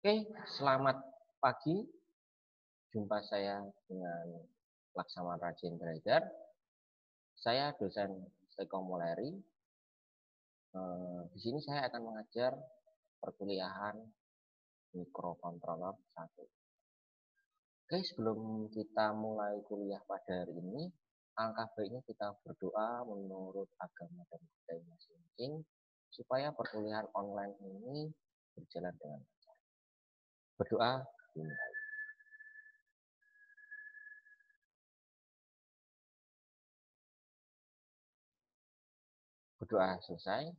Oke, selamat pagi. Jumpa saya dengan Laksamana Rajin Trader. Saya dosen Sekomuleri. Di sini saya akan mengajar perkuliahan mikrokontroler 1. Oke, sebelum kita mulai kuliah pada hari ini, alangkah baiknya kita berdoa menurut agama dan budaya masing-masing supaya perkuliahan online ini berjalan dengan lancar. Berdoa dimulai. Berdoa selesai.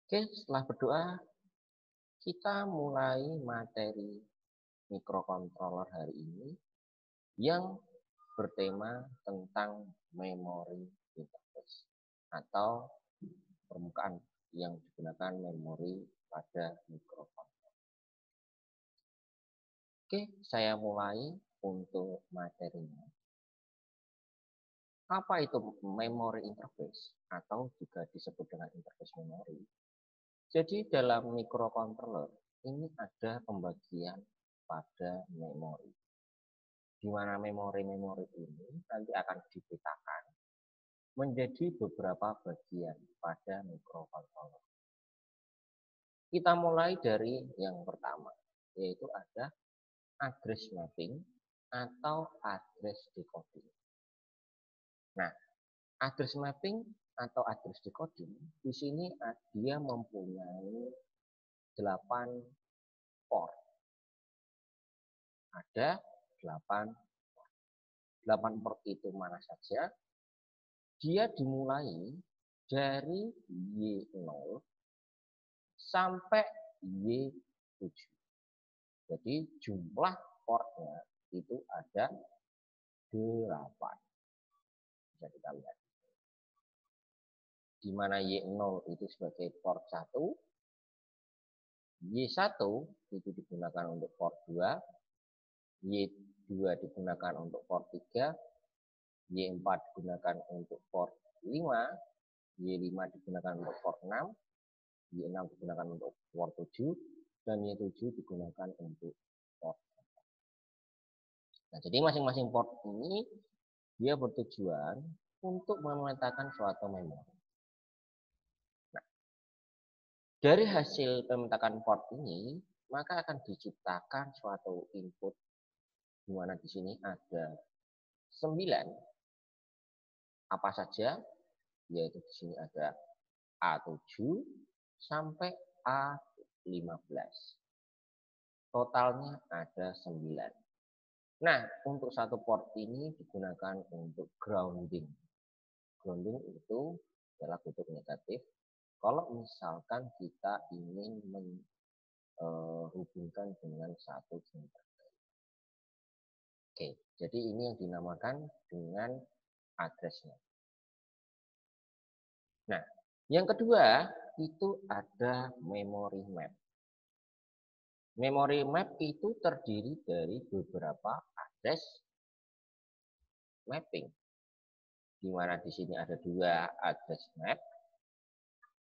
Oke, setelah berdoa, kita mulai materi mikrokontroler hari ini yang bertema tentang memori interface atau permukaan yang digunakan memori pada mikrokontroler. Oke, saya mulai untuk materinya. Apa itu memory interface atau juga disebut dengan interface memori? Jadi dalam mikrokontroler ini ada pembagian pada memori, di mana memori-memori ini nanti akan dipetakan menjadi beberapa bagian pada mikrokontroler. Kita mulai dari yang pertama, yaitu ada address mapping atau address decoding. Nah, address mapping atau address decoding di sini dia mempunyai 8 port. Ada 8 port. 8 port itu mana saja? Dia dimulai dari Y0 sampai Y7. Jadi jumlah portnya itu ada 8. Bisa kita lihat. Di mana Y0 itu sebagai port 1, Y1 itu digunakan untuk port 2, Y2 digunakan untuk port 3, Y4 digunakan untuk port 5, Y5 digunakan untuk port 6, Y6 digunakan untuk port 7, dan Y7 digunakan untuk port 4. Nah, jadi masing-masing port ini dia bertujuan untuk memetakan suatu memori. Nah, dari hasil pemetakan port ini, maka akan diciptakan suatu input di mana di sini ada 9 apa saja, yaitu di sini ada A7 sampai A15. Totalnya ada 9. Nah, untuk satu port ini digunakan untuk grounding. Grounding itu adalah kutub negatif. Kalau misalkan kita ingin menghubungkan dengan satu jumlah. Oke, jadi ini yang dinamakan dengan addressnya. Nah, yang kedua itu ada memory map. Memory map itu terdiri dari beberapa address mapping. Di mana di sini ada 2 address map.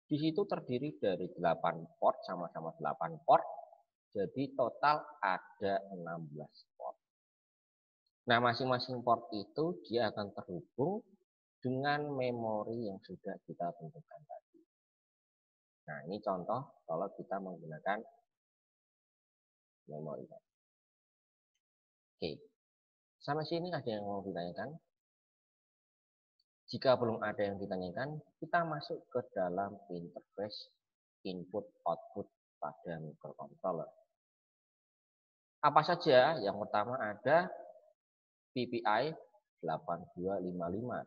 Di situ terdiri dari 8 port, sama-sama 8 port. Jadi total ada 16 port. Nah, masing-masing port itu dia akan terhubung dengan memori yang sudah kita tentukan tadi. Nah, ini contoh kalau kita menggunakan memori. Oke, sampai sini ada yang mau ditanyakan? Jika belum ada yang ditanyakan, kita masuk ke dalam interface input-output pada mikrokontroler. Apa saja? Yang pertama ada PPI 8255.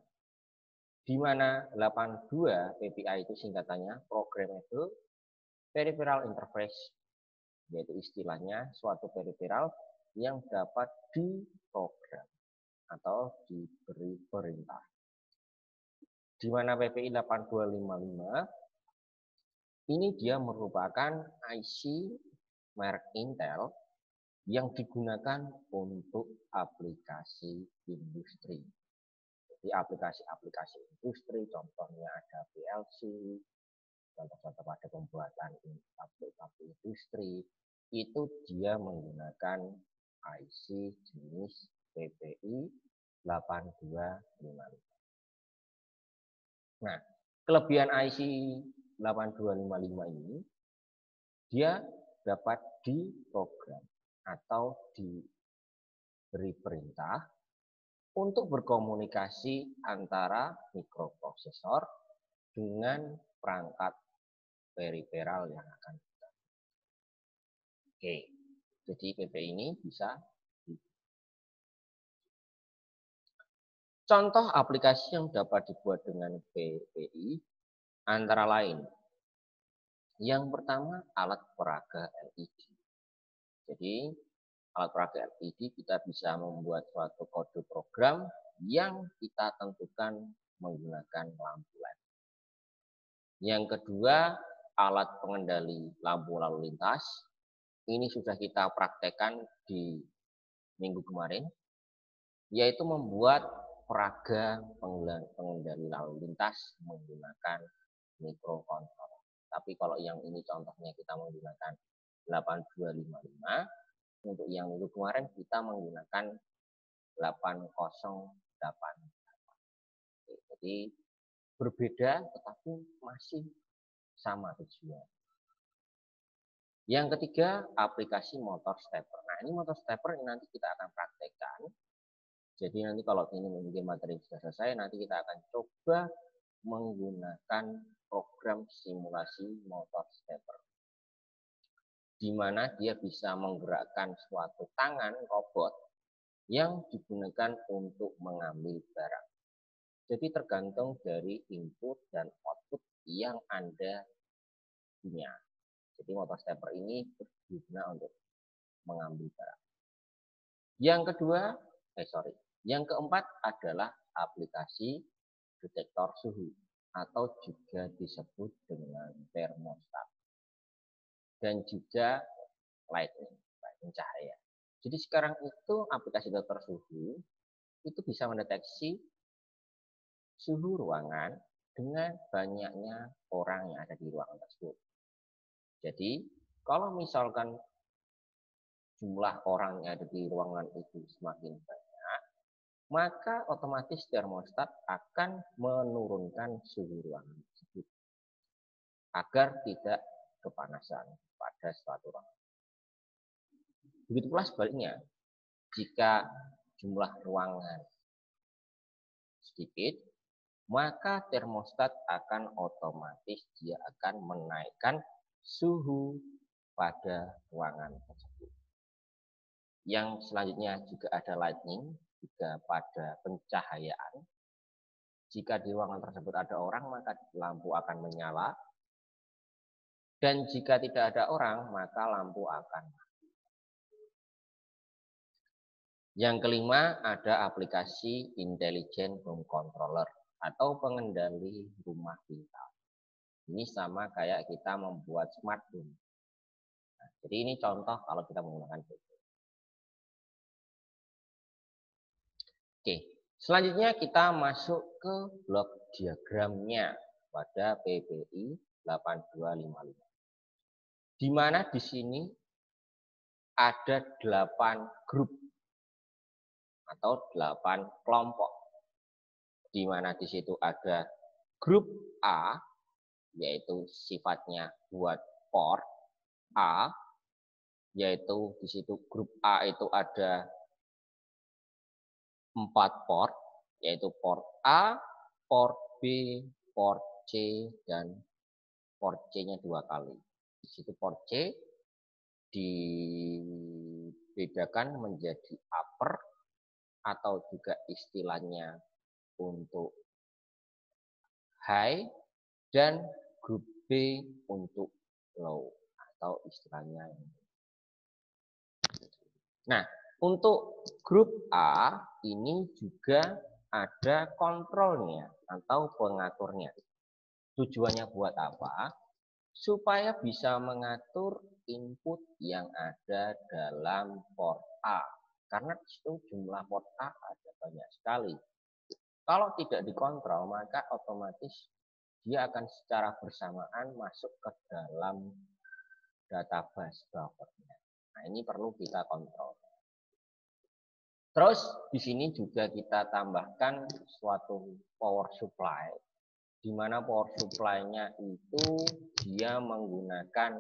Di mana 82 PPI itu singkatannya Programmable Peripheral Interface, yaitu istilahnya suatu peripheral yang dapat diprogram atau diberi perintah. Di mana PPI 8255 ini dia merupakan IC merek Intel yang digunakan untuk aplikasi industri. Jadi aplikasi-aplikasi industri, contohnya ada PLC, contoh-contoh pada pembuatan aplikasi industri, itu dia menggunakan IC jenis PPI 8255. Nah, kelebihan IC 8255 ini, dia dapat diprogram atau diberi perintah untuk berkomunikasi antara mikroprosesor dengan perangkat periferal yang akan kita. Oke, jadi PPI ini bisa. Contoh aplikasi yang dapat dibuat dengan PPI antara lain. Yang pertama, alat peraga LED. Jadi, alat peraga LED kita bisa membuat suatu kode program yang kita tentukan menggunakan lampu LED. Yang kedua, alat pengendali lampu lalu lintas. Ini sudah kita praktekkan di minggu kemarin, yaitu membuat peraga pengendali lalu lintas menggunakan mikrokontroller. Tapi kalau yang ini contohnya kita menggunakan 8255, untuk yang minggu kemarin kita menggunakan 8088. Jadi berbeda tetapi masih sama tujuan. Yang ketiga, aplikasi motor stepper. Nah, ini motor stepper ini nanti kita akan praktekkan. Jadi nanti kalau ini mungkin materi sudah selesai, nanti kita akan coba menggunakan program simulasi motor stepper, di mana dia bisa menggerakkan suatu tangan robot yang digunakan untuk mengambil barang. Jadi tergantung dari input dan output yang Anda punya. Jadi motor stepper ini berguna untuk mengambil barang. Yang keempat adalah aplikasi detektor suhu atau juga disebut dengan termostat, dan juga lightning cahaya. Jadi sekarang itu aplikasi detektor suhu itu bisa mendeteksi suhu ruangan dengan banyaknya orang yang ada di ruangan tersebut. Jadi kalau misalkan jumlah orang yang ada di ruangan itu semakin banyak, maka otomatis termostat akan menurunkan suhu ruangan tersebut agar tidak kepanasan pada suatu ruangan. Begitu pula sebaliknya, jika jumlah ruangan sedikit, maka termostat akan otomatis dia akan menaikkan suhu pada ruangan tersebut. Yang selanjutnya juga ada lightning, juga pada pencahayaan. Jika di ruangan tersebut ada orang, maka lampu akan menyala. Dan jika tidak ada orang, maka lampu akan mati. Yang kelima ada aplikasi Intelligent Home Controller atau pengendali rumah pintar. Ini sama kayak kita membuat smart home. Nah, jadi ini contoh kalau kita menggunakan PPI. Oke, selanjutnya kita masuk ke blok diagramnya pada PPI 8255. Di mana di sini ada 8 grup atau 8 kelompok. Di mana di situ ada grup A, yaitu sifatnya buat port A, yaitu di situ grup A itu ada 4 port, yaitu port A, port B, port C, dan port C-nya 2 kali. Di situ port C dibedakan menjadi upper atau juga istilahnya untuk high, dan grup B untuk low atau istilahnya. Nah, untuk grup A ini juga ada kontrolnya atau pengaturnya. Tujuannya buat apa? Supaya bisa mengatur input yang ada dalam port A. Karena itu jumlah port A ada banyak sekali. Kalau tidak dikontrol, maka otomatis dia akan secara bersamaan masuk ke dalam data bus buffernya. Nah, ini perlu kita kontrol. Terus di sini juga kita tambahkan suatu power supply, di mana power supply-nya itu dia menggunakan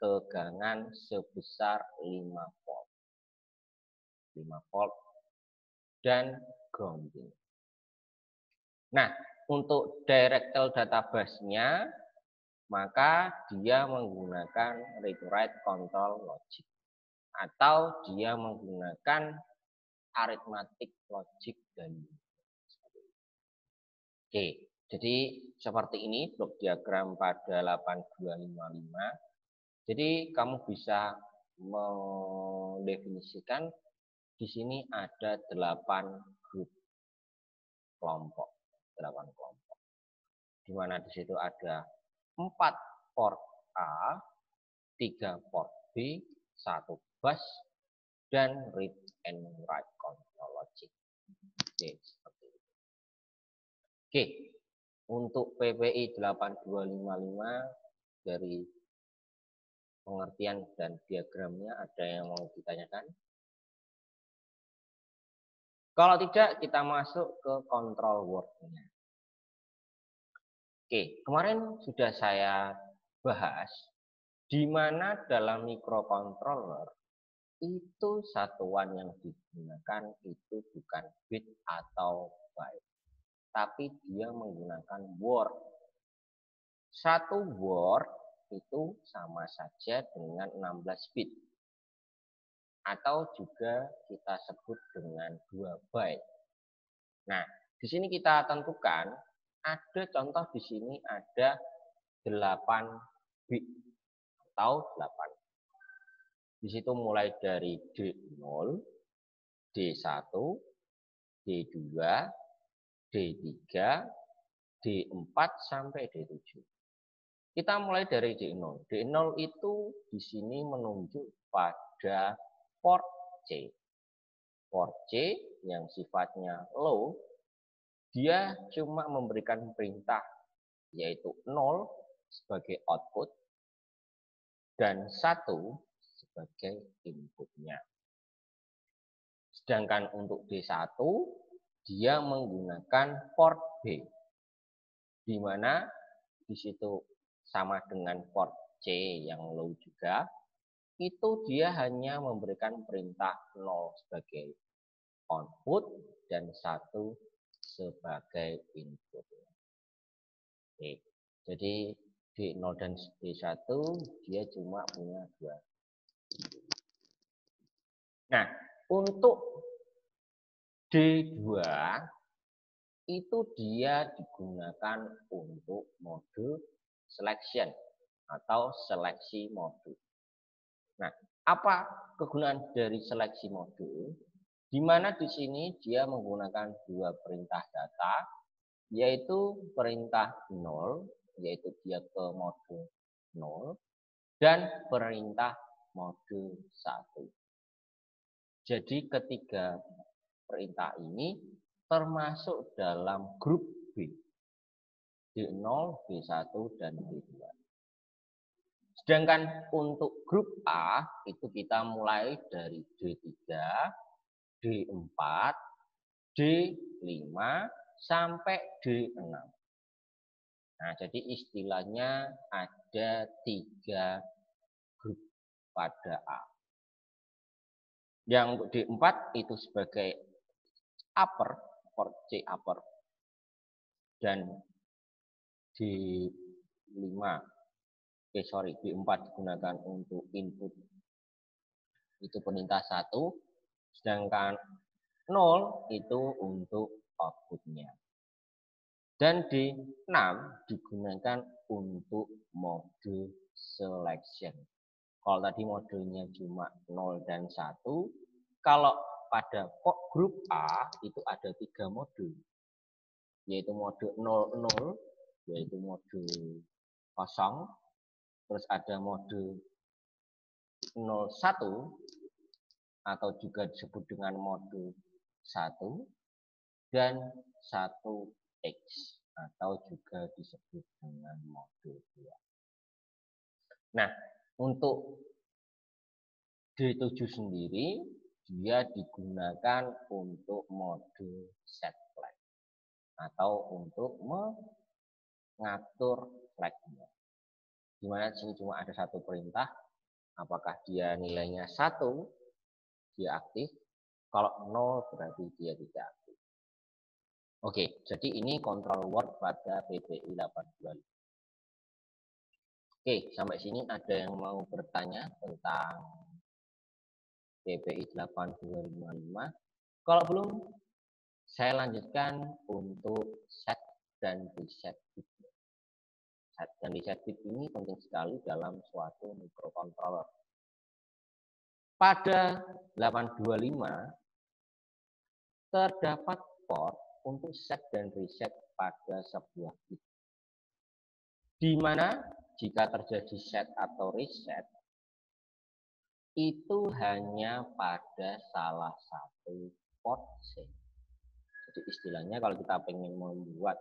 tegangan sebesar 5 volt. 5 volt dan grounding. Nah, untuk directional data bus-nya maka dia menggunakan read write control logic atau dia menggunakan arithmetic logic value. Oke, jadi seperti ini blok diagram pada 8255. Jadi kamu bisa mendefinisikan di sini ada 8 grup kelompok, 8 kelompok. Di mana di situ ada 4 port A, 3 port B, 1 bus, dan read and write control logic. Oke, seperti itu. Oke, untuk PPI 8255 dari pengertian dan diagramnya ada yang mau ditanyakan? Kalau tidak, kita masuk ke control word-nya. Oke, kemarin sudah saya bahas di mana dalam microcontroller itu satuan yang digunakan itu bukan bit atau byte, tapi dia menggunakan word. Satu word itu sama saja dengan 16 bit. Atau juga kita sebut dengan 2 byte. Nah, di sini kita tentukan ada contoh di sini ada 8 bit atau 8. Di situ mulai dari D0, D1, D2, D3, D4 sampai D7. Kita mulai dari D0. D0 itu di sini menunjuk pada port C. Port C yang sifatnya low, dia cuma memberikan perintah yaitu 0 sebagai output dan 1 sebagai inputnya. Sedangkan untuk D1 dia menggunakan port B, di mana di situ sama dengan port C yang low juga, itu dia hanya memberikan perintah 0 sebagai output dan 1 sebagai input. Oke, jadi D0 dan D1 dia cuma punya 2. Nah, untuk D2 itu dia digunakan untuk mode selection atau seleksi mode. Nah, apa kegunaan dari seleksi mode? Di mana di sini dia menggunakan 2 perintah data, yaitu perintah 0, yaitu dia ke mode 0, dan perintah mode 1. Jadi ketiga perintah ini termasuk dalam grup B, D0, D1, dan D2. Sedangkan untuk grup A itu kita mulai dari D3, D4, D5, sampai D6. Nah, jadi istilahnya ada 3 grup pada A. Yang untuk D4 itu sebagai upper, port C upper, dan D5, D4 digunakan untuk input, itu perintah 1, sedangkan 0 itu untuk outputnya. Dan D6 digunakan untuk mode selection. Kalau tadi modenya cuma 0 dan 1, kalau pada grup A itu ada 3 mode, yaitu mode 00, yaitu mode kosong, terus ada mode 01 atau juga disebut dengan mode 1, dan 1X atau juga disebut dengan mode 2. Nah, Untuk D7 sendiri dia digunakan untuk mode set flag atau untuk mengatur flagnya. Dimana di sini cuma ada satu perintah, apakah dia nilainya 1 dia aktif, kalau 0 berarti dia tidak aktif. Oke, jadi ini control word pada PPI 825. Oke, sampai sini ada yang mau bertanya tentang PPI 8255? Kalau belum, saya lanjutkan untuk set dan reset bit. Set dan reset bit ini penting sekali dalam suatu microcontroller. Pada 825 terdapat port untuk set dan reset pada sebuah bit. Di mana jika terjadi set atau reset, itu hanya pada salah satu port C. Jadi istilahnya kalau kita ingin membuat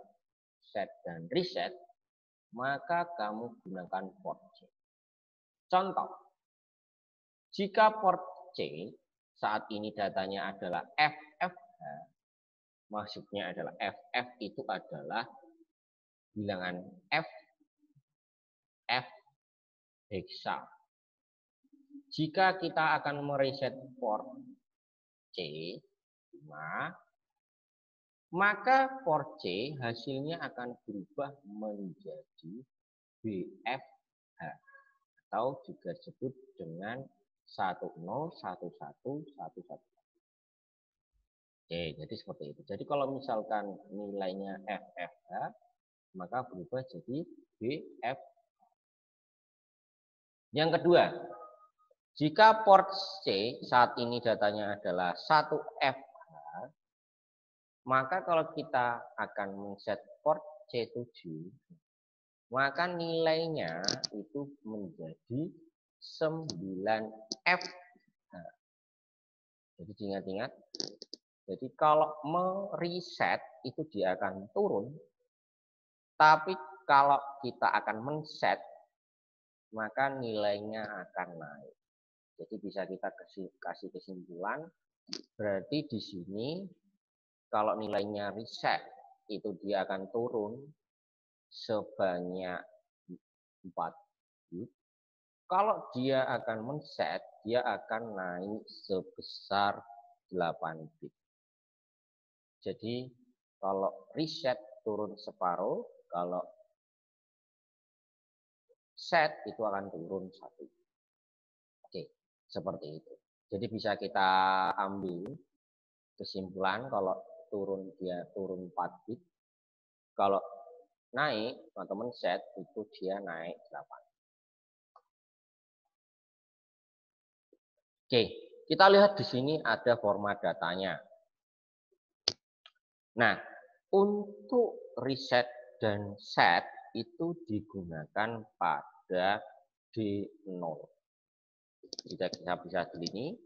set dan reset, maka kamu gunakan port C. Contoh, jika port C saat ini datanya adalah FFH, maksudnya adalah FF itu adalah bilangan F hexa. Jika kita akan mereset port C, maka port C hasilnya akan berubah menjadi BFH atau juga disebut dengan 101111. Oke, jadi seperti itu. Jadi kalau misalkan nilainya FFH, maka berubah jadi BF. Yang kedua, jika port C saat ini datanya adalah 1FH, maka kalau kita akan men-set port C7, maka nilainya itu menjadi 9F. Nah, jadi diingat-ingat. Jadi kalau mereset itu dia akan turun. Tapi kalau kita akan men-set, maka nilainya akan naik. Jadi bisa kita kasih kesimpulan, berarti di sini kalau nilainya reset itu dia akan turun sebanyak 4 bit. Kalau dia akan men-set, dia akan naik sebesar 8 bit. Jadi kalau reset turun separuh, kalau set itu akan turun 1. Oke, seperti itu. Jadi bisa kita ambil kesimpulan kalau turun dia turun 4 bit. Kalau naik teman-teman set itu dia naik 8. Oke, kita lihat di sini ada format datanya. Nah, untuk reset dan set itu digunakan pada D0. Jika kita bisa di sini,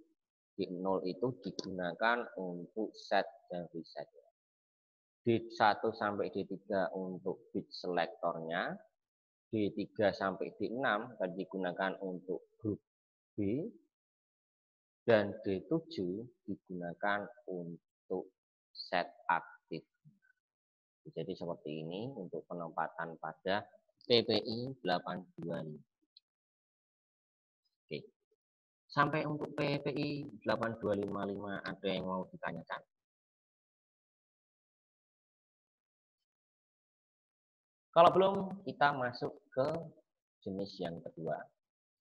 D0 itu digunakan untuk set dan reset. D1 sampai D3 untuk bit selektornya, D3 sampai D6 akan digunakan untuk grup B, dan D7 digunakan untuk set aktif. Jadi seperti ini untuk penempatan pada PPI 825. Oke. Sampai untuk PPI 8255 ada yang mau ditanyakan? Kalau belum, kita masuk ke jenis yang kedua,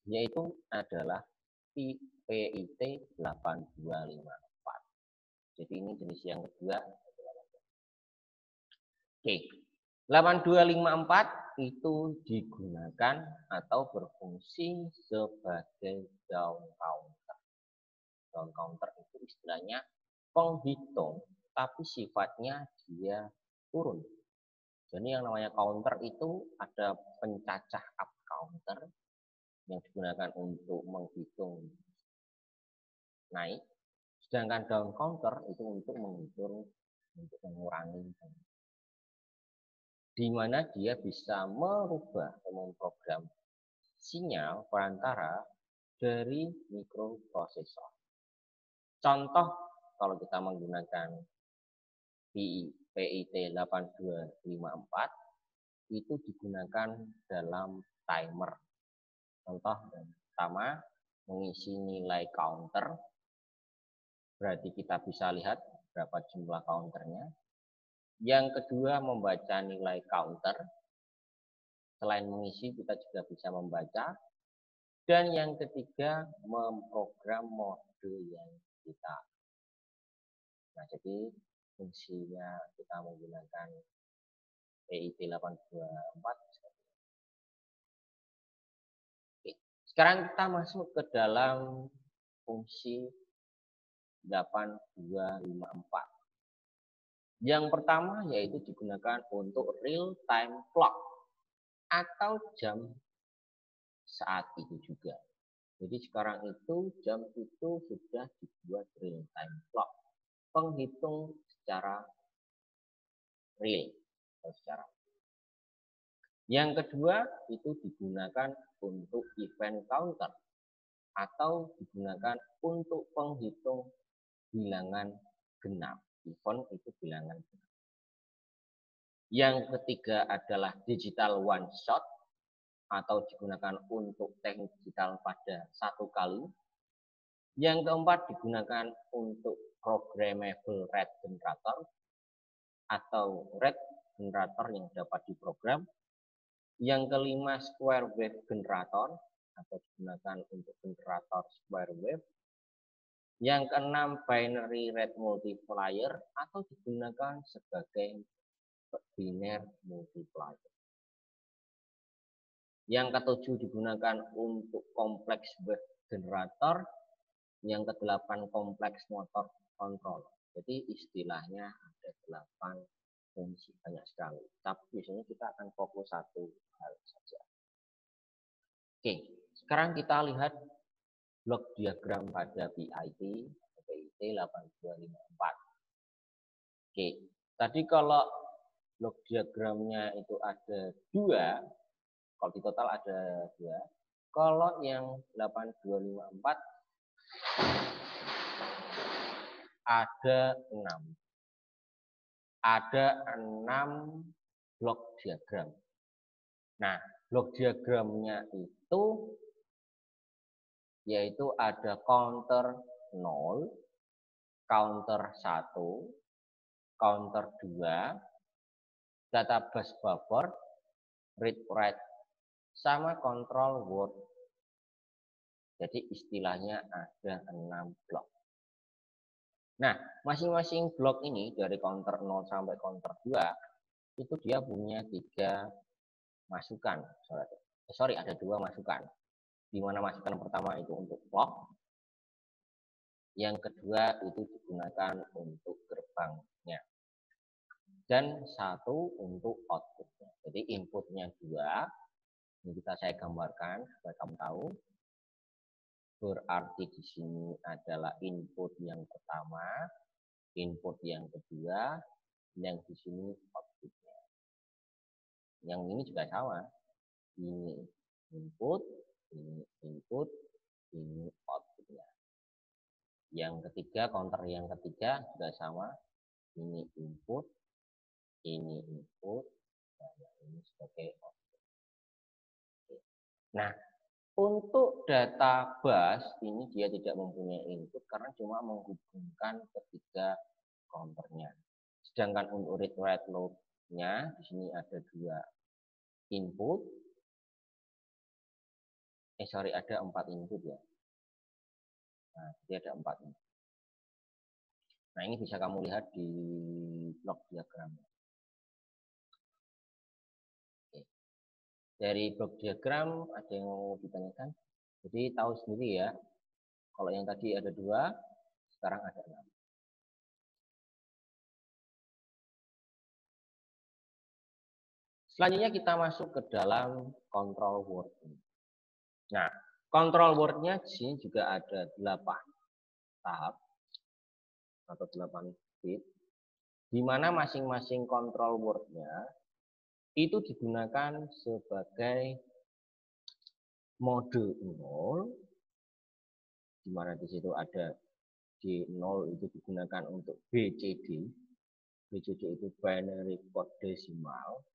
yaitu adalah PIT 8254. Jadi ini jenis yang kedua. Oke, 8254 itu digunakan atau berfungsi sebagai down counter. Down counter itu istilahnya penghitung, tapi sifatnya dia turun. Jadi yang namanya counter itu ada pencacah up counter yang digunakan untuk menghitung naik, sedangkan down counter itu untuk menghitung untuk mengurangi, di mana dia bisa merubah atau memprogram sinyal perantara dari mikroprosesor. Contoh kalau kita menggunakan PIT 8254 itu digunakan dalam timer. Contoh yang pertama, mengisi nilai counter. Berarti kita bisa lihat berapa jumlah counternya. Yang kedua, membaca nilai counter. Selain mengisi, kita juga bisa membaca. Dan yang ketiga, memprogram mode yang kita. Nah, jadi fungsinya kita menggunakan PIT 824. Oke. Sekarang kita masuk ke dalam fungsi 8254. Yang pertama yaitu digunakan untuk real time clock atau jam saat itu juga. Jadi sekarang itu jam itu sudah dibuat real time clock, penghitung secara real atau secara. Yang kedua itu digunakan untuk event counter atau digunakan untuk penghitung bilangan genap. Event itu bilangan genap. Yang ketiga adalah digital one shot atau digunakan untuk teknik digital pada satu kali. Yang keempat digunakan untuk programmable rate generator atau rate generator yang dapat diprogram. Yang kelima square wave generator atau digunakan untuk generator square wave. Yang keenam binary rate multiplier atau digunakan sebagai biner multiplier. Yang ketujuh digunakan untuk kompleks wave generator. Yang kedelapan kompleks motor control. Jadi istilahnya ada 8 fungsi, banyak sekali. Tapi biasanya kita akan fokus satu hal saja. Oke, sekarang kita lihat blok diagram pada PIT 8254. Oke, tadi kalau blok diagramnya itu ada 2, kalau di total ada 2. Kalau yang 8254 ada 6. Ada 6 blok diagram. Nah, blok diagramnya itu yaitu ada counter 0, counter 1, counter 2, data bus buffer, read write, sama control word. Jadi istilahnya ada 6 blok. Nah, masing-masing blok ini dari counter 0 sampai counter 2 itu dia punya 3 masukan. Ada 2 masukan. Di mana masukan pertama itu untuk clock, yang kedua itu digunakan untuk gerbangnya, dan 1 untuk outputnya. Jadi inputnya 2, ini saya gambarkan supaya kamu tahu. Berarti di sini adalah input yang pertama, input yang kedua, yang di sini outputnya. Yang ini juga sama. Ini input, ini input, ini outputnya. Yang ketiga, counter yang ketiga juga sama. Ini input, ini input, dan ini sebagai output. Nah, untuk data bus ini dia tidak mempunyai input karena cuma menghubungkan ketiga counternya. Sedangkan untuk read write load-nya di sini ada 2 input. Ada 4 input ya. Nah, jadi ada 4 input. Nah, ini bisa kamu lihat di blok diagram. Oke. Dari blok diagram ada yang mau ditanyakan? Jadi tahu sendiri ya. Kalau yang tadi ada 2, sekarang ada 6. Selanjutnya kita masuk ke dalam control word. Nah, control word-nya di sini juga ada 8 tahap atau 8 bit, di mana masing-masing control word-nya itu digunakan sebagai mode 0, di mana di situ ada D0 itu digunakan untuk BCD. BCD itu binary code decimal.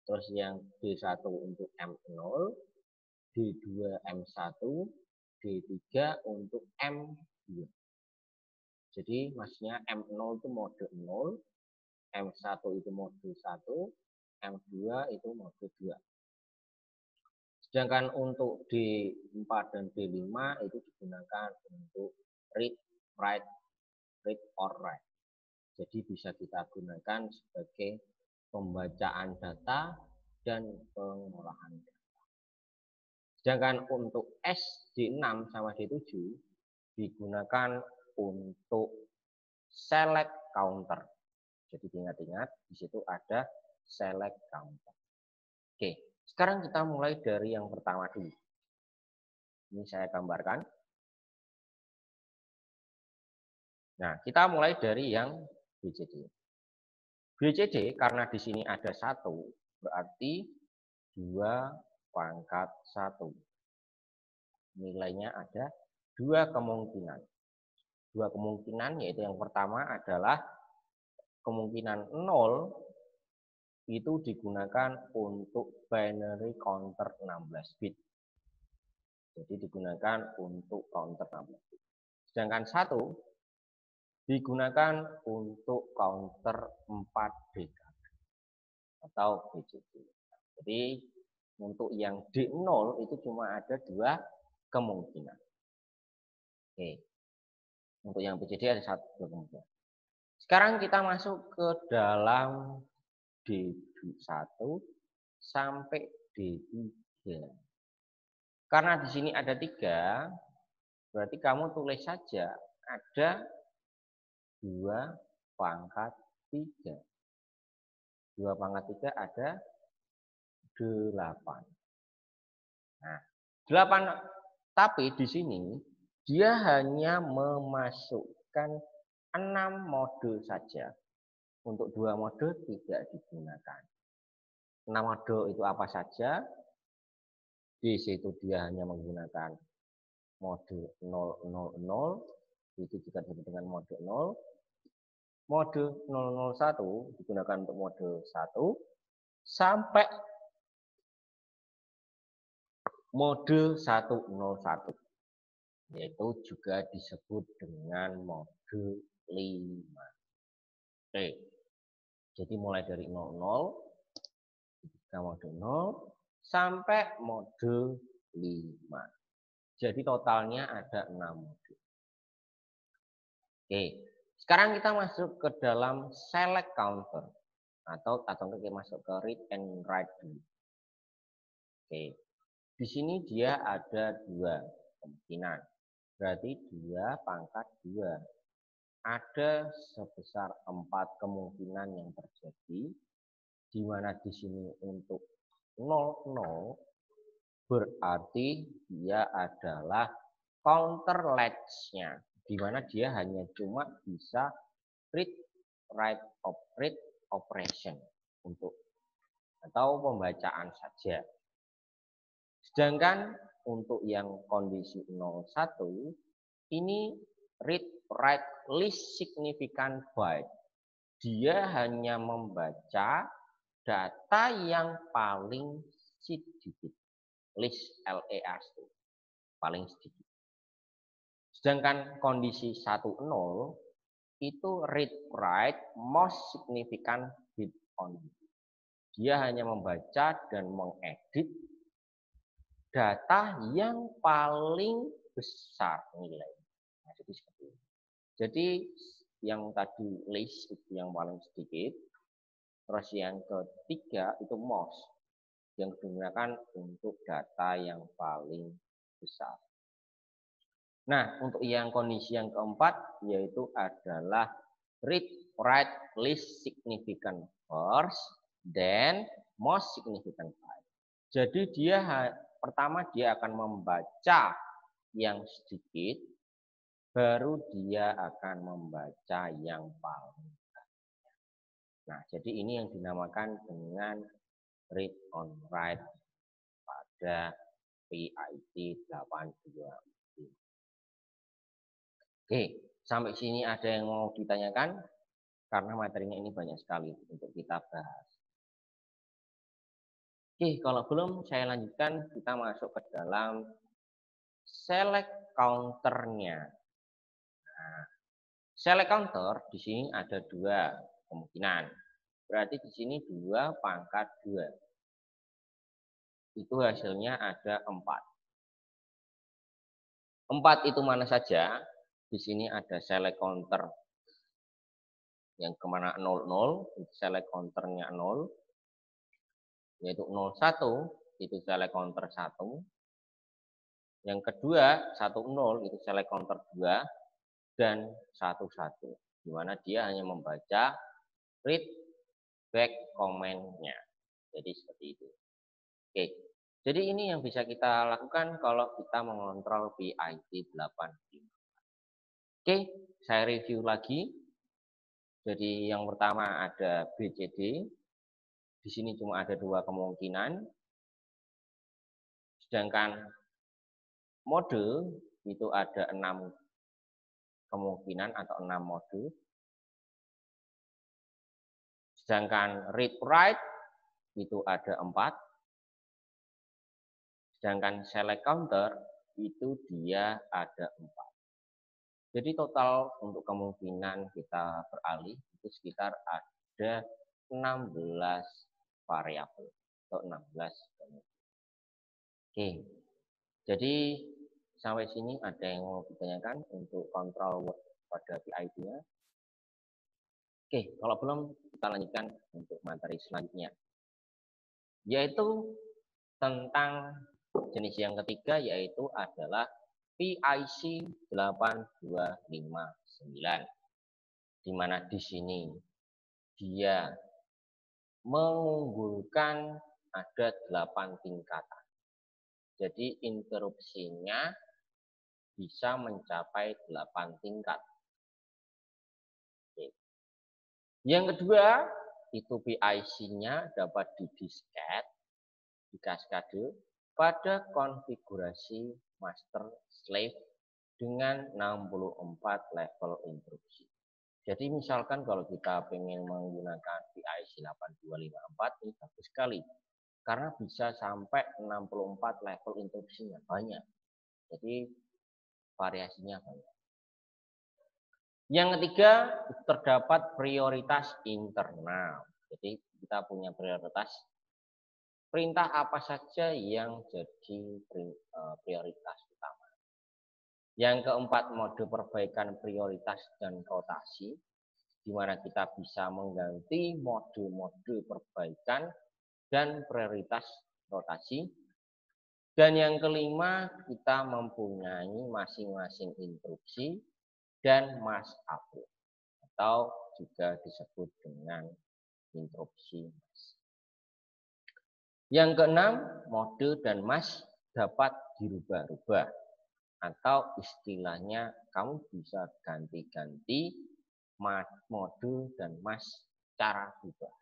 Terus yang D1 untuk M0, D2 M1, D3 untuk M2. Jadi maksudnya M0 itu mode 0, M1 itu mode 1, M2 itu mode 2. Sedangkan untuk D4 dan D5 itu digunakan untuk read, write, read or write. Jadi bisa kita gunakan sebagai pembacaan data dan pengolahan data. Sedangkan untuk S, D6 sama D7 digunakan untuk select counter. Jadi ingat-ingat di situ ada select counter. Oke, sekarang kita mulai dari yang pertama dulu. Ini saya gambarkan. Nah, kita mulai dari yang BCD. BCD karena di sini ada 1, berarti 2 pangkat 1. Nilainya ada 2 kemungkinan. 2 kemungkinan yaitu yang pertama adalah kemungkinan 0 itu digunakan untuk binary counter 16 bit. Jadi digunakan untuk counter 16 bit. Sedangkan 1 digunakan untuk counter 4 dekade atau BCD. Jadi untuk yang D0 itu cuma ada 2 kemungkinan. Oke. Untuk yang BCD ada 2 kemungkinan. Sekarang kita masuk ke dalam D1 sampai D3. Karena di sini ada 3, berarti kamu tulis saja ada 2 pangkat 3. 2 pangkat 3 ada 8. Nah, 8, tapi di sini dia hanya memasukkan 6 mode saja. Untuk 2 mode tidak digunakan. 6 mode itu apa saja? Di situ dia hanya menggunakan mode 000, itu juga disebut dengan mode 0. Mode 001 digunakan untuk mode 1 sampai mode 101. Yaitu juga disebut dengan mode 5. Oke. Jadi mulai dari 00 ke mode 0 sampai mode 5. Jadi totalnya ada 6 mode. Oke. Sekarang kita masuk ke dalam select counter atau kita masuk ke read and write dulu. Oke. Di sini dia ada 2 kemungkinan. Berarti 2 pangkat 2. Ada sebesar 4 kemungkinan yang terjadi, di mana di sini untuk 00 berarti dia adalah counter latch-nya, di mana dia hanya cuma bisa read, write, operation untuk atau pembacaan saja. Sedangkan untuk yang kondisi 01 ini read, write, least significant byte. Dia hanya membaca data yang paling sedikit. Least LEST, paling sedikit. Sedangkan kondisi 10 itu read, write, most significant bit only. Dia hanya membaca dan mengedit data yang paling besar nilai. Nah, jadi seperti ini. Jadi yang tadi least itu yang paling sedikit, terus yang ketiga itu most, yang digunakan untuk data yang paling besar. Nah, untuk yang kondisi yang keempat yaitu adalah read, write, least significant first, then most significant byte. Jadi dia pertama dia akan membaca yang sedikit, baru dia akan membaca yang paling banyak. Nah, jadi ini yang dinamakan dengan read on write pada PIC 825. Oke, sampai sini ada yang mau ditanyakan? Karena materinya ini banyak sekali untuk kita bahas. Oke, kalau belum saya lanjutkan, kita masuk ke dalam select counternya. Nah, select counter di sini ada dua kemungkinan. Berarti di sini 2 pangkat 2. Itu hasilnya ada 4. 4 itu mana saja? Di sini ada select counter yang kemana 00, itu select counternya 0. Yaitu 01, itu select counter 1. Yang kedua, 10, itu select counter 2. Dan 11, di mana dia hanya membaca read back comment-nya. Jadi seperti itu. Oke, jadi ini yang bisa kita lakukan kalau kita mengontrol PIC 85. Oke, saya review lagi. Jadi yang pertama ada BCD. Di sini cuma ada 2 kemungkinan. Sedangkan mode itu ada 6 kemungkinan atau 6 mode. Sedangkan read write itu ada 4. Sedangkan select counter itu dia ada 4. Jadi total untuk kemungkinan kita beralih itu sekitar ada 16 variabel atau 16 kemungkinan. Oke, jadi sampai sini ada yang mau ditanyakan untuk kontrol pada PID-nya? Oke, kalau belum kita lanjutkan untuk materi selanjutnya, yaitu tentang jenis yang ketiga, yaitu adalah PIC 8259, di mana di sini dia mengunggulkan ada 8 tingkatan. Jadi interupsinya bisa mencapai 8 tingkat. Oke. Yang kedua, itu PIC-nya dapat didisket, di kaskade pada konfigurasi master slave dengan 64 level interupsi. Jadi misalkan kalau kita ingin menggunakan PIC 8254 ini bagus sekali karena bisa sampai 64 level interupsinya banyak. Jadi variasinya banyak. Yang ketiga, terdapat prioritas internal. Jadi kita punya prioritas perintah apa saja yang jadi prioritas utama. Yang keempat, mode perbaikan prioritas dan rotasi, di mana kita bisa mengganti mode-mode perbaikan dan prioritas rotasi. Dan yang kelima, kita mempunyai masing-masing interupsi dan mass upload, atau juga disebut dengan interupsi mass. Yang keenam, mode dan mass dapat dirubah-rubah, atau istilahnya kamu bisa ganti-ganti mode dan mass cara rubah.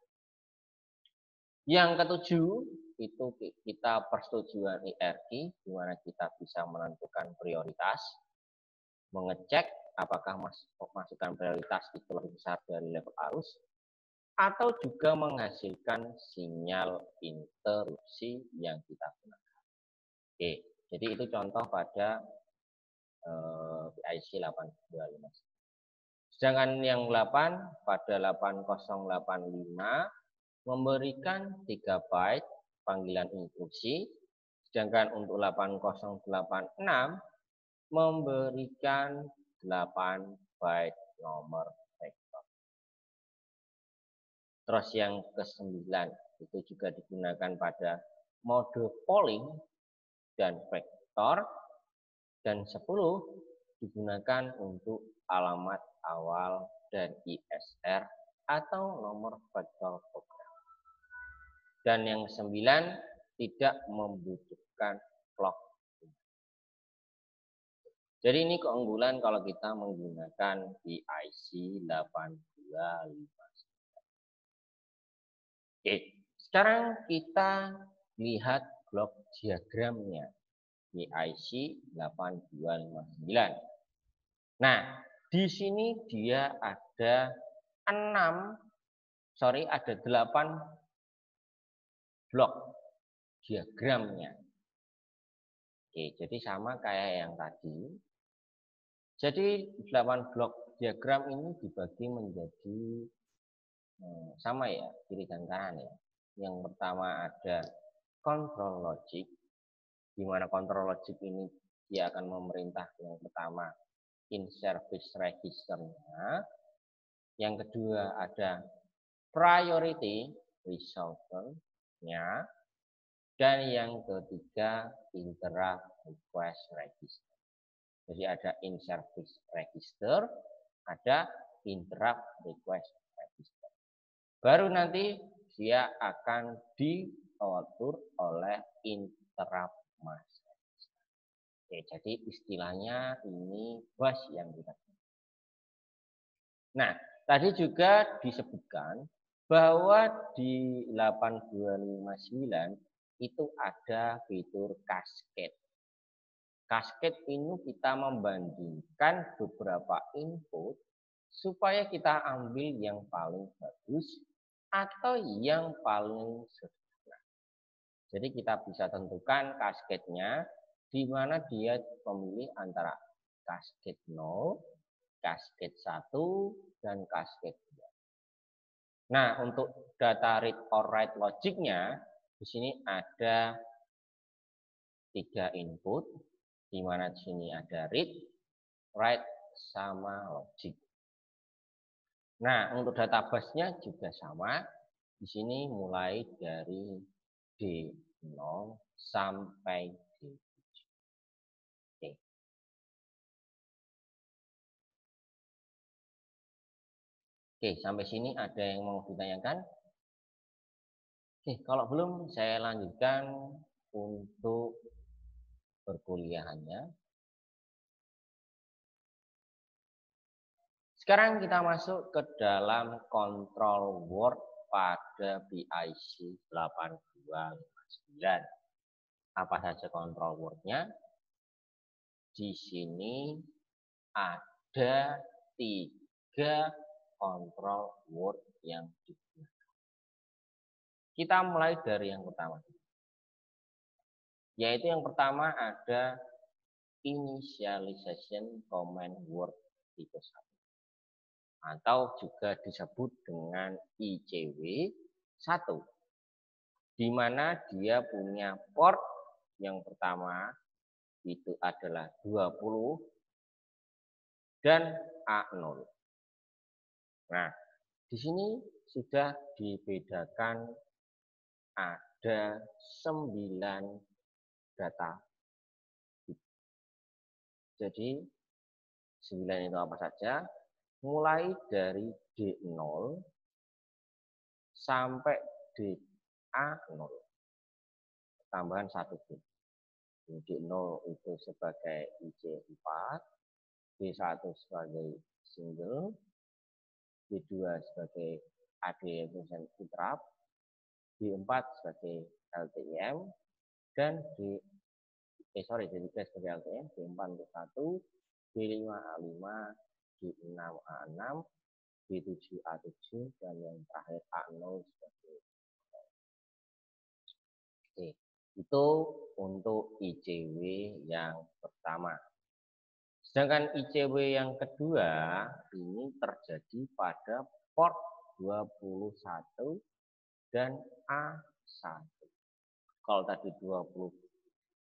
Yang ketujuh, itu kita persetujuan hierarki, di mana kita bisa menentukan prioritas, mengecek apakah masukan prioritas itu lebih besar dari level arus, atau juga menghasilkan sinyal interupsi yang kita gunakan. Oke, jadi itu contoh pada PIC 825. Sedangkan yang 8 pada 8085 memberikan 3 byte panggilan instruksi, sedangkan untuk 8086 memberikan 8 byte nomor vektor. Terus yang ke-9 itu juga digunakan pada mode polling dan vektor, dan 10 digunakan untuk alamat awal dan ISR atau nomor vektor program. Dan yang 9 tidak membutuhkan clock. Jadi ini keunggulan kalau kita menggunakan PIC 8259. Oke, sekarang kita lihat blok diagramnya. YIC 8259. Nah, di sini dia ada 8 blok diagramnya. Oke, jadi sama kayak yang tadi. Jadi 8 blok diagram ini dibagi menjadi sama ya, kiri dan kanan ya. Yang pertama ada control logic, di mana control logic ini dia akan memerintah yang pertama in service registernya. Yang kedua ada priority resolver-nya. Dan yang ketiga interrupt request register. Jadi ada in service register, ada interrupt request register. Baru nanti dia akan diatur oleh interrupt mask register. Oke, jadi istilahnya ini bus yang kita. Nah, tadi juga disebutkan bahwa di 8259 itu ada fitur cascade. Cascade ini kita membandingkan beberapa input supaya kita ambil yang paling bagus atau yang paling sederhana. Jadi kita bisa tentukan cascade-nya di mana dia memilih antara cascade 0, cascade 1, dan cascade 2. Nah, untuk data read or write logic-nya di sini ada 3 input, di mana di sini ada read, write, sama logic. Nah, untuk data bus-nya juga sama. Di sini mulai dari D0 sampai D7. Oke. Oke, sampai sini ada yang mau ditanyakan? Oke, kalau belum saya lanjutkan untuk perkuliahannya. Sekarang kita masuk ke dalam control word pada BIC 8259. Apa saja control word-nya? Di sini ada 3 control word yang digunakan. Kita mulai dari yang pertama. Yaitu yang pertama ada initialization command word tipe 1. Atau juga disebut dengan ICW 1. Di mana dia punya port yang pertama itu adalah 20 dan A0. Nah, di sini sudah dibedakan ada 9 data. Jadi 9 itu apa saja? Mulai dari D0 sampai DA0. Tambahan 1 bit. D0 itu sebagai IC4, D1 sebagai single, D2 sebagai AD interrupt, D4 sebagai LTM, dan D3 sebagai LTM, D4 untuk 1, D5 A5, D6 A6, D7 A7, dan yang terakhir A0 sebagai. Oke, itu untuk ICW yang pertama. Sedangkan ICW yang kedua ini terjadi pada port 21 dan A1. Kalau tadi 20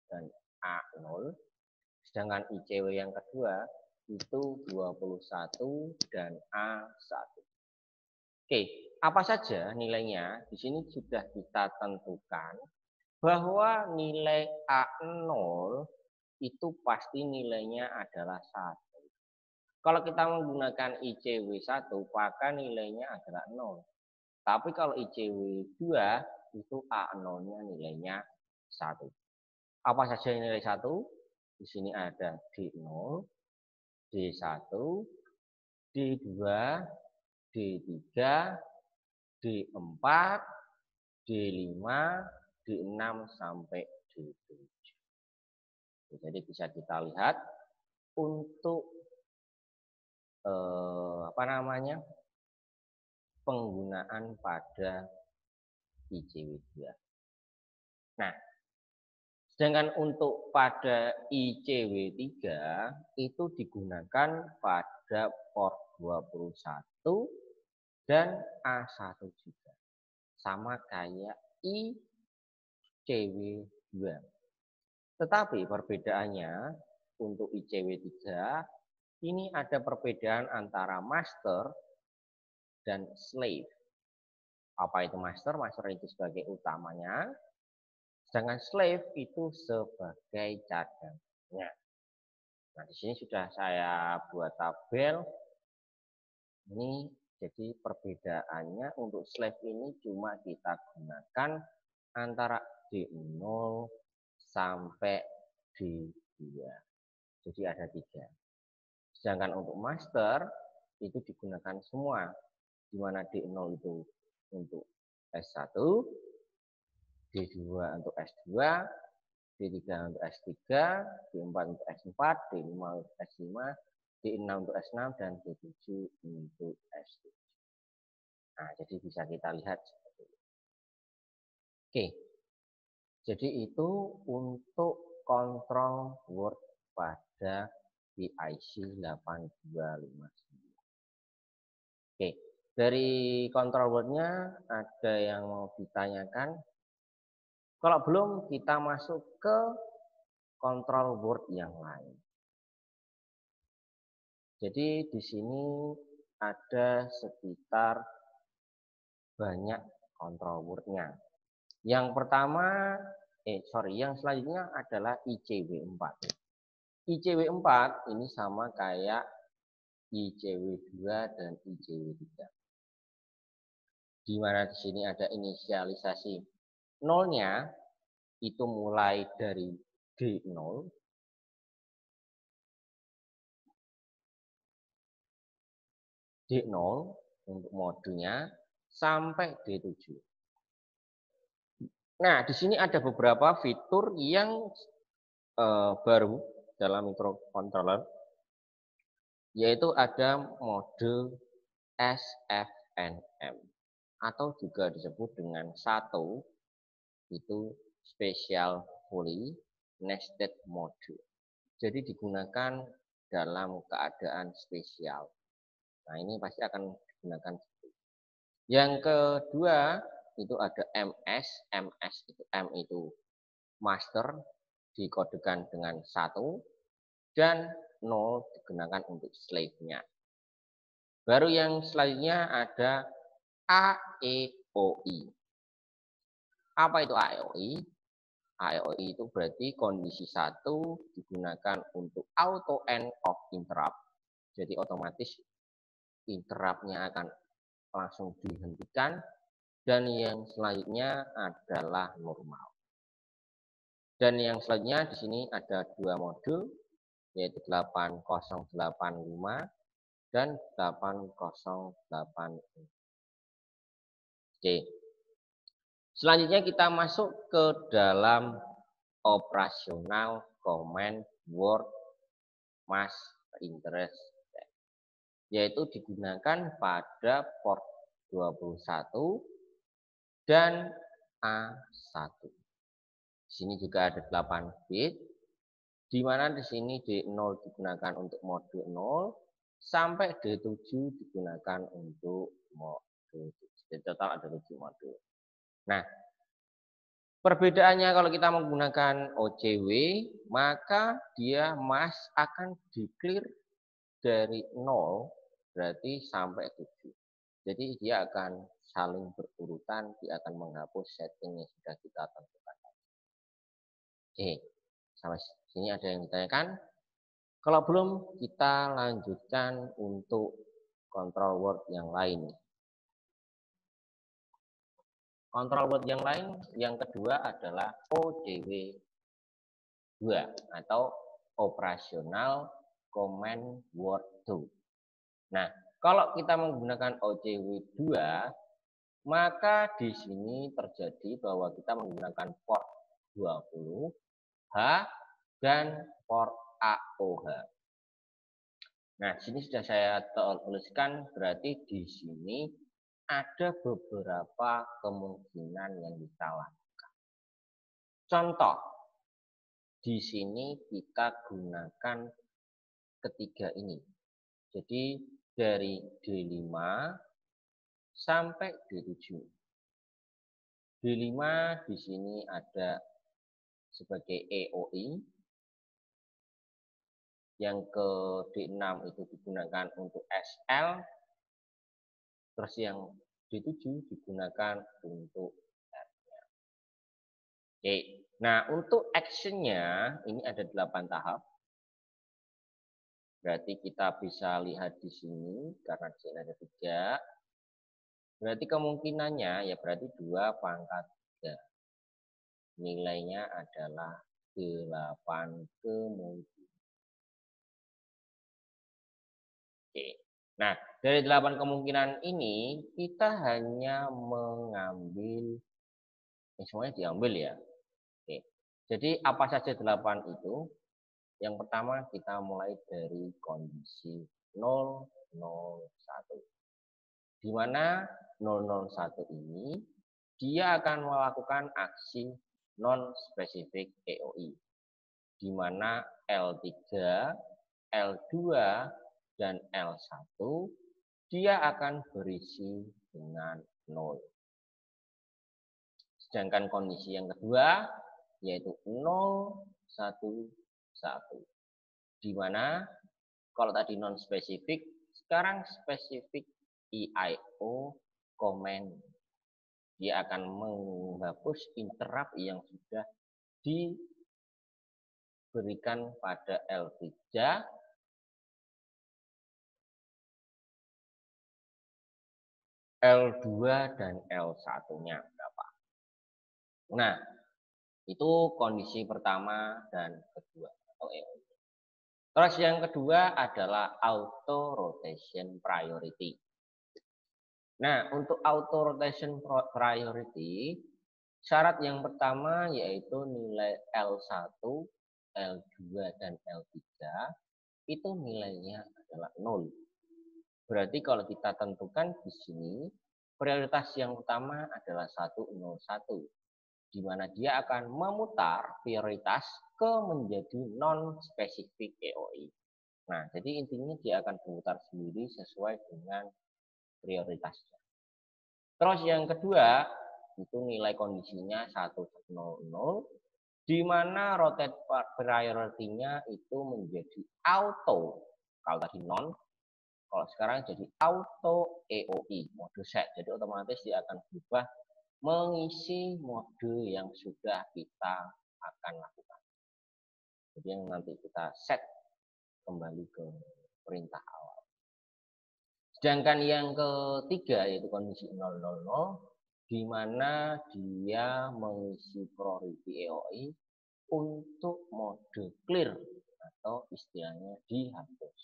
dan A0, sedangkan ICW yang kedua itu 21 dan A1. Oke, apa saja nilainya? Di sini sudah kita tentukan bahwa nilai A0 itu pasti nilainya adalah 1. Kalau kita menggunakan ICW 1, maka nilainya adalah 0. Tapi kalau ICW 2, itu A0-nya nilainya 1. Apa saja nilai 1? Di sini ada D0, D1, D2, D3, D4, D5, D6 sampai D7. Jadi bisa kita lihat untuk penggunaan pada ICW2. Nah, sedangkan untuk pada ICW3 itu digunakan pada port 21 dan A1 juga. Sama kayak ICW2. Tetapi perbedaannya untuk ICW3 ini ada perbedaan antara master dan slave. Apa itu master? Master itu sebagai utamanya, sedangkan slave itu sebagai cadangannya. Nah, di sini sudah saya buat tabel. Ini jadi perbedaannya untuk slave ini cuma kita gunakan antara D0 sampai D2. Jadi ada 3. Sedangkan untuk master itu digunakan semua, di mana D0 itu untuk S1, D2 untuk S2, D3 untuk S3, D4 untuk S4, D5 untuk S5, D6 untuk S6, dan D7 untuk S7. Nah, jadi bisa kita lihat seperti ini. Oke, jadi itu untuk kontrol word pada PIC 8259. Oke, dari kontrol wordnya ada yang mau ditanyakan? Kalau belum, kita masuk ke kontrol word yang lain. Jadi di sini ada sekitar banyak kontrol wordnya. Yang pertama, yang selanjutnya adalah ICW4. ICW4 ini sama kayak ICW2 dan ICW3. Di mana di sini ada inisialisasi nolnya itu mulai dari D0 untuk modenya sampai D7. Nah, di sini ada beberapa fitur yang baru dalam microcontroller, yaitu ada mode SFNM atau juga disebut dengan satu, itu Special Fully Nested Mode. Jadi digunakan dalam keadaan spesial. Nah, ini pasti akan digunakan. Yang kedua itu ada MS. MS itu M itu master dikodekan dengan 1 dan 0 digunakan untuk slave-nya. Baru yang selanjutnya ada AEOI. Apa itu AEOI? AEOI itu berarti kondisi 1 digunakan untuk auto end of interrupt. Jadi otomatis interrupt-nya akan langsung dihentikan, dan yang selanjutnya adalah normal. Dan yang selanjutnya di sini ada 2 mode, yaitu 8085 dan 8086. Oke. Selanjutnya kita masuk ke dalam operasional command word mass interest, yaitu digunakan pada port 21 dan A1. Di sini juga ada 8 bit, di mana di sini D0 digunakan untuk mode 0 sampai D7 digunakan untuk mode 7. Jadi total ada 7 mode. Nah, perbedaannya kalau kita menggunakan OCW, maka dia akan di-clear dari 0 berarti sampai 7. Jadi dia akan saling berurutan, dia akan menghapus setting yang sudah kita tentukan. Oke, sampai sini ada yang ditanyakan? Kalau belum, kita lanjutkan untuk control word yang lain. Control word yang lain, yang kedua adalah OCW2 atau Operational Command Word 2. Nah, kalau kita menggunakan OCW2, maka di sini terjadi bahwa kita menggunakan port 20, H, dan port AOH. Nah, sini sudah saya tuliskan, berarti di sini ada beberapa kemungkinan yang kita lakukan. Contoh, di sini kita gunakan ketiga ini. Jadi dari D5 sampai D7. D5 di sini ada sebagai EOI. Yang ke D6 itu digunakan untuk SL. Terus yang D7 digunakan untuk R-nya. Oke. Nah, untuk actionnya ini ada 8 tahap. Berarti kita bisa lihat di sini karena di sini ada 3. Berarti kemungkinannya ya berarti 2 pangkat 3. Nilainya adalah 8 kemungkinan. Oke. Nah, dari 8 kemungkinan ini kita hanya mengambil semuanya diambil ya. Oke. Jadi apa saja 8 itu? Yang pertama kita mulai dari kondisi 001. Di mana 001 ini dia akan melakukan aksi non-spesifik EOI. Di mana L3, L2, dan L1 dia akan berisi dengan 0. Sedangkan kondisi yang kedua yaitu 011. Di mana kalau tadi non spesifik, sekarang spesifik IIO comment. Dia akan menghapus interrupt yang sudah diberikan pada L3, L2 dan L1-nya berapa. Nah, itu kondisi pertama dan kedua atau EOI. Terus yang kedua adalah auto rotation priority. Nah, untuk auto rotation priority, syarat yang pertama yaitu nilai L1, L2, dan L3 itu nilainya adalah 0. Berarti kalau kita tentukan di sini, prioritas yang utama adalah 101. Di mana dia akan memutar prioritas ke menjadi non-spesifik EOI. Nah, jadi intinya dia akan memutar sendiri sesuai dengan prioritasnya. Terus yang kedua, itu nilai kondisinya 100, di mana rotate priority-nya itu menjadi auto. Kalau tadi non, kalau sekarang jadi auto EOI, mode set. Jadi otomatis dia akan berubah mengisi mode yang sudah kita akan lakukan. Jadi yang nanti kita set kembali ke perintah awal. Sedangkan yang ketiga yaitu kondisi 000, di mana dia mengisi priority EOI untuk mode clear atau istilahnya dihapus.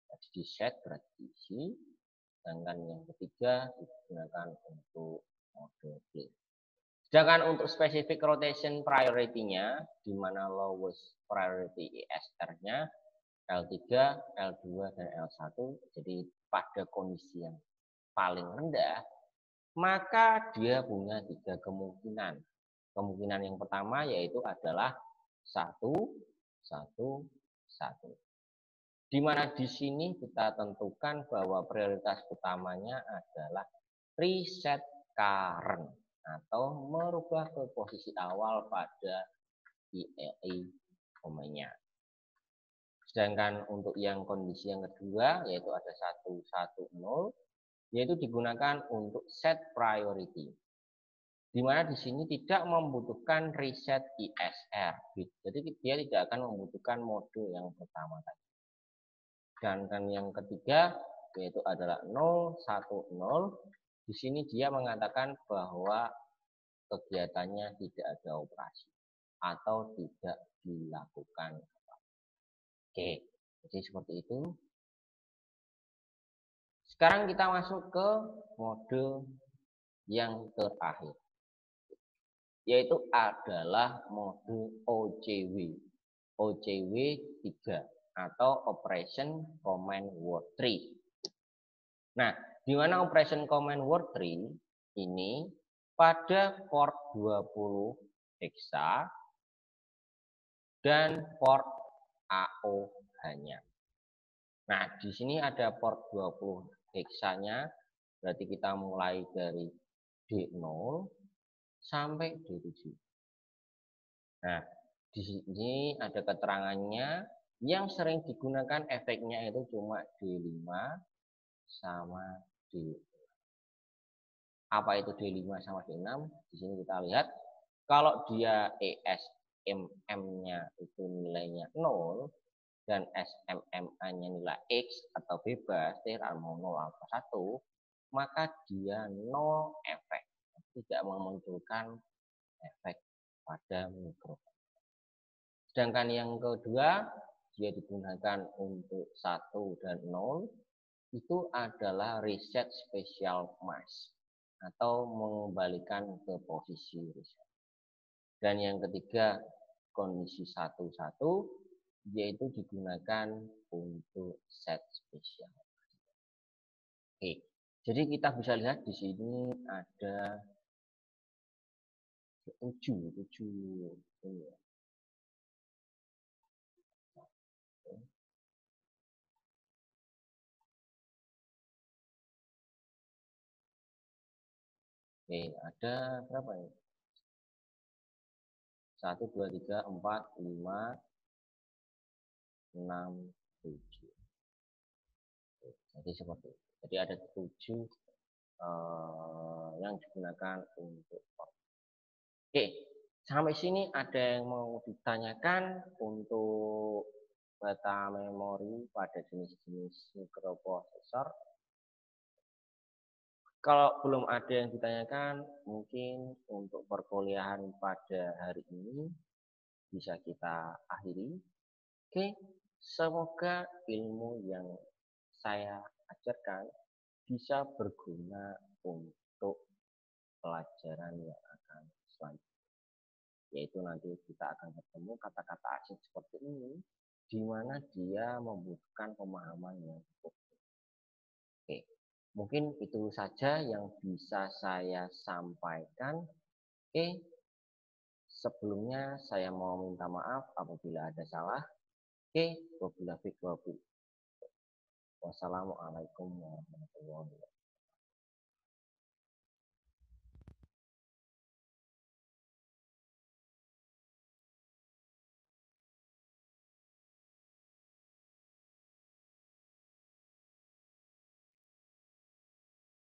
Jadi di set berarti diisi. Sedangkan yang ketiga digunakan untuk mode clear. Sedangkan untuk specific rotation priority-nya, di mana lowest priority ISR-nya L3, L2, dan L1, jadi pada kondisi yang paling rendah, maka dia punya 3 kemungkinan. Kemungkinan yang pertama yaitu adalah 1, 1, 1. Di mana di sini kita tentukan bahwa prioritas utamanya adalah reset current atau merubah ke posisi awal pada IEI domainnya. Sedangkan untuk yang kondisi yang kedua yaitu ada 110 yaitu digunakan untuk set priority. Di mana di sini tidak membutuhkan reset ISR. Jadi dia tidak akan membutuhkan mode yang pertama tadi. Sedangkan yang ketiga yaitu adalah 010. Di sini dia mengatakan bahwa kegiatannya tidak ada operasi atau tidak dilakukan. Oke, jadi seperti itu. Sekarang kita masuk ke mode yang terakhir, yaitu adalah mode OCW, OCW 3 atau Operation Command Word 3. Nah, di mana Operation Command Word 3 ini pada port 20 hexa dan port AO hanya. Nah, di sini ada port 20 heksanya, berarti kita mulai dari D0 sampai D7. Nah, di sini ada keterangannya, yang sering digunakan efeknya itu cuma D5 sama D. Apa itu D5 sama D6? Di sini kita lihat, kalau dia ESMM-nya itu nilainya 0, dan SMMA-nya nilai X atau bebas, mau 0 atau 1, maka dia 0 efek, tidak memunculkan efek pada mikrofon. Sedangkan yang kedua, dia digunakan untuk 1 dan 0, itu adalah reset special mask atau mengembalikan ke posisi reset. Dan yang ketiga, kondisi 1-1, yaitu digunakan untuk set spesial. Oke, jadi kita bisa lihat di sini ada 7 ini. Oke, ada berapa ya? 1, 2, 3, 4, 5, 6, 7. Jadi seperti itu. Jadi ada 7 yang digunakan untuk port. Oke, sampai sini ada yang mau ditanyakan untuk data memori pada jenis-jenis mikroprosesor? Kalau belum ada yang ditanyakan, mungkin untuk perkuliahan pada hari ini bisa kita akhiri. Oke, semoga ilmu yang saya ajarkan bisa berguna untuk pelajaran yang akan selanjutnya. Yaitu nanti kita akan ketemu kata-kata asing seperti ini, di mana dia membutuhkan pemahaman yang cukup. Oke, mungkin itu saja yang bisa saya sampaikan. Oke, sebelumnya saya mau minta maaf apabila ada salah. Oke, wabillahi taufiq. Wassalamualaikum warahmatullahi wabarakatuh.